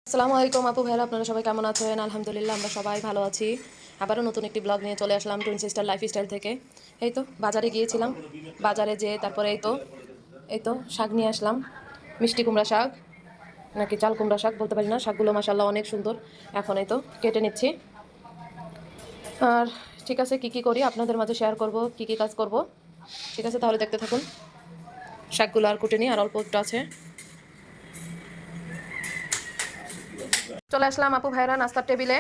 আসসালামু আলাইকুম আপু ভাইরা, আপনারা সবাই কেমন আছেন? আলহামদুলিল্লাহ আমরা সবাই ভালো আছি। আবারও নতুন একটি ব্লগ নিয়ে চলে আসলাম টুইন সিস্টার লাইফস্টাইল থেকে। এই তো বাজারে গিয়েছিলাম, বাজারে যেয়ে তারপরে এই তো শাক নিয়ে আসলাম। মিষ্টি কুমড়া শাক নাকি চাল কুমড়া শাক বলতে পারি না, শাকগুলো মাশাআল্লাহ অনেক সুন্দর। এখন এই তো কেটে নিচ্ছি। আর ঠিক আছে, কি কি করি আপনাদের মাঝে শেয়ার করব, কি কি কাজ করব। ঠিক আছে, তাহলে দেখতে থাকুন। শাকগুলো আর কুটে নিই, আর অল্প একটু আছে। চলে আসলাম আপু ভাইরা নাস্তার টেবিলে।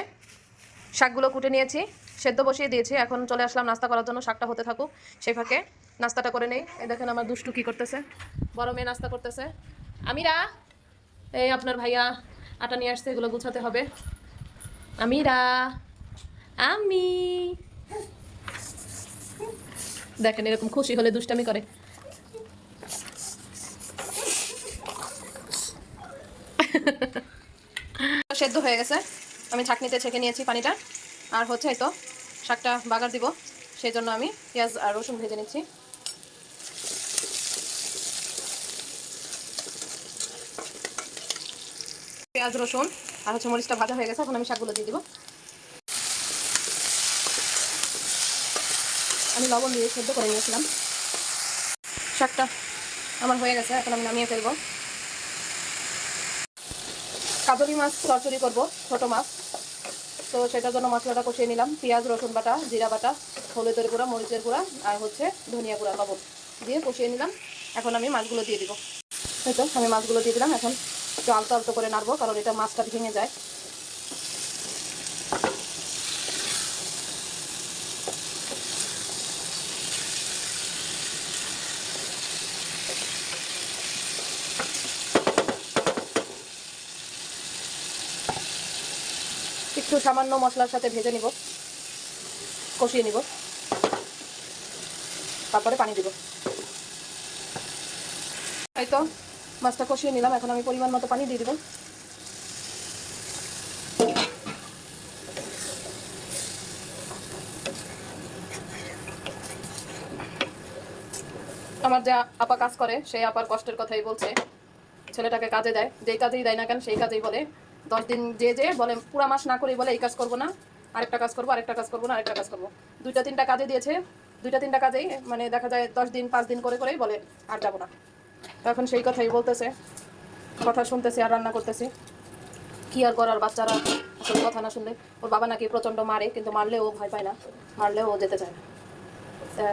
শাকগুলো কুটে নিয়েছি, সেদ্ধ বসিয়ে দিয়েছি। এখন চলে আসলাম নাস্তা করার জন্য। শাকটা হতে থাকুক, সেই ফাঁকে নাস্তাটা করে নেই। এই দেখেন আমার দুষ্টু কি করতেছে, বড় মেয়ে নাস্তা করতেছে। আমিরা, এই আপনার ভাইয়া আটা নিয়ে আসছে, এগুলো গুছাতে হবে। আমিরা, আমি দেখেন এরকম খুশি হলে দুষ্টামি করে। সেদ্ধ হয়ে গেছে, আমি ছাঁকনিতে ছেঁকে নিয়েছি পানিটা। আর হচ্ছে এই তো শাকটা বাগার দিব, সেই জন্য আমি পেঁয়াজ আর রসুন ভেজে নিচ্ছি। পেঁয়াজ রসুন আর হচ্ছে মরিচটা ভাজা হয়ে গেছে, এখন আমি শাকগুলো দিয়ে দিব। আমি লবণ দিয়ে সেদ্ধ করে নিয়েছিলাম। শাকটা আমার হয়ে গেছে, এখন আমি নামিয়ে ফেলবো। কাজলি মাছ চচ্চড়ি করবো, ছোট মাছ। তো সেটার জন্য মশলাটা কষিয়ে নিলাম। পেঁয়াজ রসুন বাটা, জিরা বাটা, হলুদের গুঁড়া, মরিচের গুঁড়া আর হচ্ছে ধনিয়া গুঁড়া, লবণ দিয়ে কষিয়ে নিলাম। এখন আমি মাছগুলো দিয়ে দিব। হয়তো আমি মাছগুলো দিয়ে দিলাম। এখন একটু আলতো আলতো করে নাড়বো, কারণ এটা মাছটা ভেঙে যায়। একটু সামান্য মশলার সাথে ভেজে নিব, কষিয়ে নিব, তারপরে পানি দিব। এই তো মাছটা কষিয়ে নিলাম, এখন আমি পরিমাণ মতো পানি দিয়ে দিব। আমার যে আপা কাজ করে, সেই আপার কষ্টের কথাই বলছে। ছেলেটাকে কাজে দেয়, যেই কাজেই দেয় না কেন সেই কাজেই বলে 10 দিন যে বলে পুরা মাস না করেই বলে এই কাজ করবো না, আরেকটা কাজ করবো, আরেকটা কাজ করবো না, আরেকটা কাজ করবো। 2টা 3টা কাজে দিয়েছে, 2টা 3টা কাজেই মানে দেখা যায় 10 দিন 5 দিন করে করেই বলে আর যাবো না। তো এখন সেই কথাই বলতেছে, কথা শুনতেছি আর রান্না করতেছি। কি আর করার, বাচ্চারা আসলে কথা না শুনলে। ওর বাবা নাকি প্রচণ্ড মারে, কিন্তু মারলেও ও ভয় পায় না, মারলেও ও যেতে চায় না।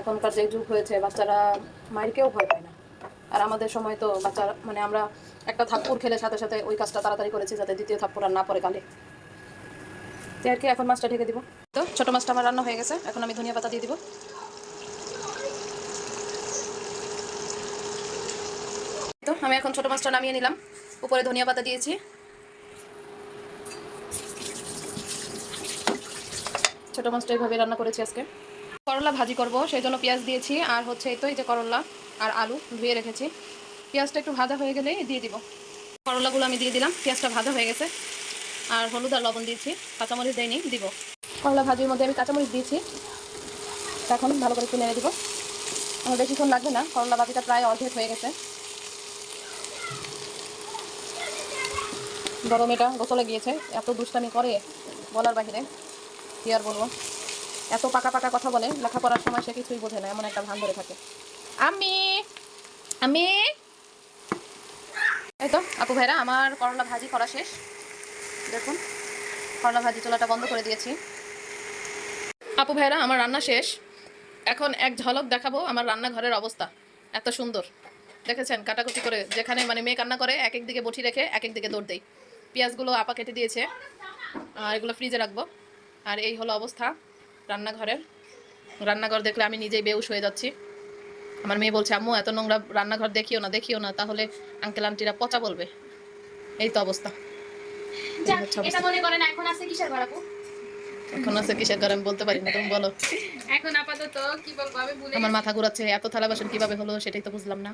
এখনকার যে যুগ হয়েছে, বাচ্চারা মারকেও ভয় পায় না। আর আমাদের সময় তো বাচ্চা মানে আমরা একটা থাপ্পড় খেলে সাথে সাথে ওই কাজটা তাড়াতাড়ি করেছি, যাতে দ্বিতীয় থাপ্পড় আর না পড়ে গালে। তো আর কি, এখন মাছটা ঢেকে দিব। তো ছোটো মাছটা আমার রান্না হয়ে গেছে, এখন আমি ধনিয়া পাতা দিয়ে দিব। তো আমি এখন ছোটো মাছটা নামিয়ে নিলাম, উপরে ধনিয়া পাতা দিয়েছি। ছোটো মাছটা এইভাবে রান্না করেছি আজকে। করলা ভাজি করব, সেই জন্য পেঁয়াজ দিয়েছি। আর হচ্ছে এই তো এই যে করলা আর আলু ধুয়ে রেখেছি। পেঁয়াজটা একটু ভাজা হয়ে গেলেই দিয়ে দিব। করলাগুলো আমি দিয়ে দিলাম, পেঁয়াজটা ভাজা হয়ে গেছে। আর হলুদ আর লবণ দিয়েছি, কাঁচামরিচ দেয়নি, দিব। করলা ভাজির মধ্যে আমি কাঁচামরিচ দিয়েছি। এখন ভালো করে একটু নেড়ে দিব। আমার বেশিক্ষণ লাগবে না, করলা ভাজিটা প্রায় অর্ধেক হয়ে গেছে। বড় মেয়েটা গোসলে গিয়েছে, এত দুষ্টামি করে বলার বাহিরে, কি আর বলবো। এত পাকা পাকা কথা বলে, লেখাপড়ার সময় সে কিছুই বোঝে না, এমন একটা ভান ধরে থাকে। আমি আমি এই তো আপু ভাইরা, আমার করলা ভাজি করা শেষ। দেখুন, করলা ভাজি চুলাটা বন্ধ করে দিয়েছি। আপু ভাইরা, আমার রান্না শেষ। এখন এক ঝলক দেখাবো আমার রান্নাঘরের অবস্থা। এত সুন্দর দেখেছেন, কাটাকুটি করে, যেখানে মানে মেয়ে কান্না করে এক এক দিকে বটি রেখে এক এক দিকে দৌড় দেই। পেঁয়াজগুলো আপা কেটে দিয়েছে, আর এগুলো ফ্রিজে রাখবো। আর এই হলো অবস্থা রান্নাঘরের। রান্নাঘর দেখলে আমি নিজেই বেউস হয়ে যাচ্ছি। আমার মেয়ে বলছে, আম্মু এত নোংরা রান্নাঘর দেখিও না, দেখিও না, তাহলে আঙ্কেল আন্টিরা পচা বলবে। এই তো অবস্থা। এটা মনে করেন এখন আছে কিসের ঘর আপু? এখন আছে কিসের ঘর আমি বলতে পারি না, তুমি বলো। এখন আপাতত কি বলবো আমি ভুলে আমার মাথা ঘুরাচ্ছে, এত থালা বাসন কিভাবে হলো সেটাই তো বুঝলাম না।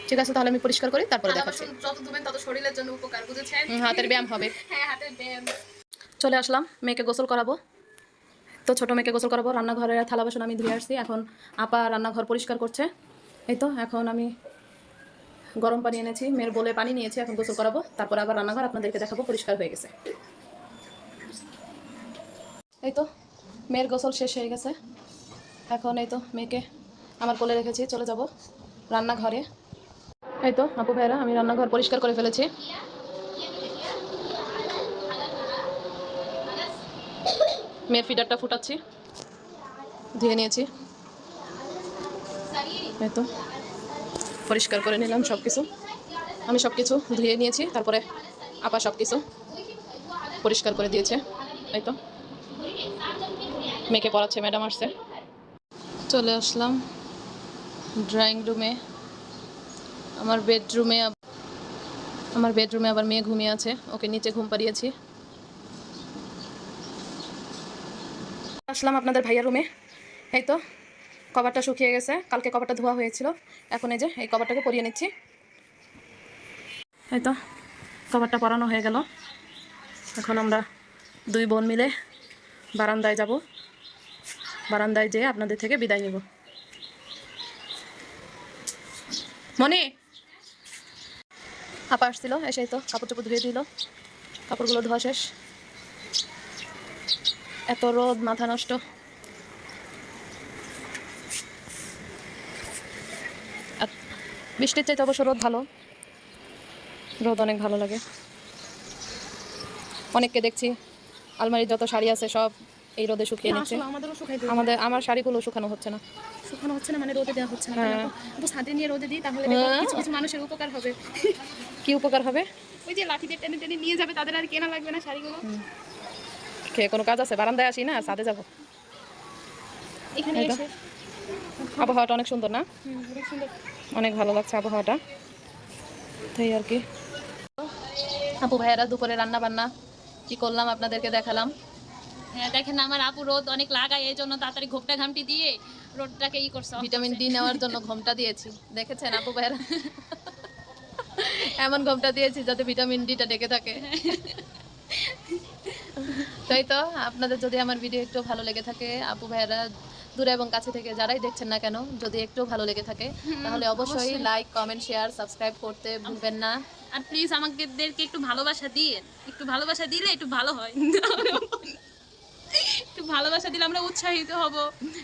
ঠিক আছে, তাহলে আমি পরিষ্কার করি, তারপরে দেখাচ্ছি। যত ধুবেন তত শরীরের জন্য উপকার, বুঝেছেন? হাতের ব্যায়াম হবে। হ্যাঁ, হাতের ব্যায়াম। চলে আসলাম, মেয়েকে গোসল করাবো। তো ছোট মেয়েকে গোসল করাবো। রান্নাঘরের থালা বাসন আমি ধুয়ে আসছি, এখন আপা রান্নাঘর পরিষ্কার করছে। এই তো এখন আমি গরম পানি এনেছি, মেয়ের বলে পানি নিয়েছি, এখন গোসল করাবো, তারপর আবার রান্নাঘর আপনাদেরকে দেখাবো পরিষ্কার হয়ে গেছে। এই তো মেয়ের গোসল শেষ হয়ে গেছে, এখন এই তো মেয়েকে আমার কোলে রেখেছি, চলে যাব রান্নাঘরে। এই তো আপু ভাইরা আমি রান্নাঘর পরিষ্কার করে ফেলেছি। মেয়ের ফিডারটা ফুটাচ্ছি, ধুয়ে নিয়েছি। এই তো পরিষ্কার করে নিলাম সব কিছু, আমি সব কিছু ধুয়ে নিয়েছি, তারপরে আপা সব কিছু পরিষ্কার করে দিয়েছে। এই তো মেয়েকে পড়াচ্ছে, ম্যাডাম আসছে। চলে আসলাম ড্রয়িং রুমে। আমার বেডরুমে আবার মেয়ে ঘুমিয়ে আছে, ওকে নিচে ঘুম পাড়িয়েছি। আসলাম আপনাদের ভাইয়ার রুমে। এই তো কভারটা শুকিয়ে গেছে, কালকে কভারটা ধোয়া হয়েছিল, এখন এই যে এই কভারটাকে পরিয়ে নিচ্ছি। এই তো কভারটা পরানো হয়ে গেল, এখন আমরা দুই বোন মিলে বারান্দায় যাব, বারান্দায় যেয়ে আপনাদের থেকে বিদায় নিব। মনে আপা আসছিল, এসেই তো কাপড় চোপড় ধুয়ে দিল, কাপড়গুলো ধোয়া শেষ। এত রোদ, মাথা নষ্ট। আর বৃষ্টির চাইতে অবশ্য রোদ ভালো, রোদ অনেক ভালো লাগে। অনেককে দেখছি আলমারির যত শাড়ি আছে সব এই রোদে শুকিয়ে নিচ্ছে। আমাদেরও শুকাই আমার শাড়িগুলো শুকানো হচ্ছে না। শুকানো হচ্ছে না মানে রোদে দেওয়া হচ্ছে না। হ্যাঁ। আপু ছাদে নিয়ে রোদে দিই, তাহলে হ্যাঁ। কিছু কিছু মানুষের উপকার হবে। কি উপকার হবে? ওই যে লাঠিতে টেনে টেনে নিয়ে যাবে, তাদের আর কেনা লাগবে না শাড়িগুলো। খেয়ে কোনো কাজ আছে? বারান্দায় আসি না, ছাদে যাবো। এখানে এই তো। এসে আবহাওয়াটা অনেক সুন্দর না? অনেক সুন্দর। অনেক ভালো লাগছে আবহাওয়াটা, তাই আর কি। আপু ভাইয়ারা দুপুরে রান্না বান্না কি করলাম আপনাদেরকে দেখালাম। হ্যাঁ দেখেন না, আমার আপু রোদ অনেক লাগায়, এই জন্য তাড়াতাড়ি ঘোপটা ঘামটি দিয়ে রোদটাকে করছে। ভিটামিন ডি নেওয়ার জন্য ঘোমটা দিয়েছি, দেখেছেন আপু ভাইয়ারা? এমন ঘোমটা দিয়েছি যাতে ভিটামিন ডিটা ডেকে থাকে। তাই তো আপনাদের যদি আমার ভিডিও একটু ভালো লেগে থাকে, আপু ভাইয়ারা দূরে এবং কাছে থেকে যারাই দেখছেন না কেন, যদি একটু ভালো লেগে থাকে তাহলে অবশ্যই লাইক, কমেন্ট, শেয়ার, সাবস্ক্রাইব করতে ভুলবেন না। আর প্লিজ আমাদেরকে একটু ভালোবাসা দিন, একটু ভালোবাসা দিলে একটু ভালো হয়। একটু ভালোবাসা দিলে আমরা উৎসাহিত হব,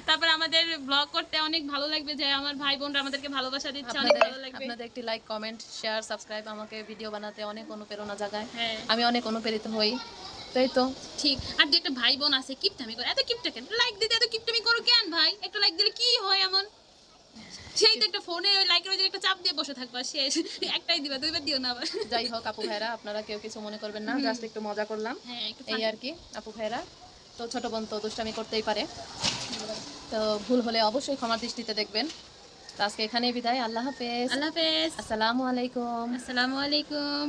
তারপর আমাদের ব্লগ করতে অনেক ভালো লাগবে, যে আমার ভাই বোনরা আমাদেরকে ভালোবাসা দিচ্ছে, অনেক ভালো লাগবে। আপনাদের একটি লাইক, কমেন্ট, শেয়ার, সাবস্ক্রাইব আমাকে ভিডিও বানাতে অনেক অনুপ্রেরণা জাগায়। হ্যাঁ। আমি অনেক অনুপ্রেরিত হই। তাই তো ঠিক। আর যে একটা ভাই বোন আছে কিপটামি করে, এত কিপটা কেন? লাইক দিতে এত কিপটামি করো কেন ভাই? একটু লাইক দিলে কি হয় এমন? সেই তো একটা ফোনে ওই লাইকের ওই যে একটা চাপ দিয়ে বসে থাকবা, শেষ। একটাই দিবা, দুইবার দিও না আবার। যাই হোক আপু ভাইরা, আপনারা কেউ কিছু মনে করবেন না, জাস্ট একটু মজা করলাম, হ্যাঁ একটু এই আর কি। আপু ভাইরা তো ছোট বোন তো দুষ্টামি করতেই পারে, তো ভুল হলে অবশ্যই ক্ষমার দৃষ্টিতে দেখবেন। তো আজকে এখানেই বিদায়, আল্লাহ হাফেজ, আল্লাহ হাফেজ, আসসালামু আলাইকুম। আসসালামু আলাইকুম।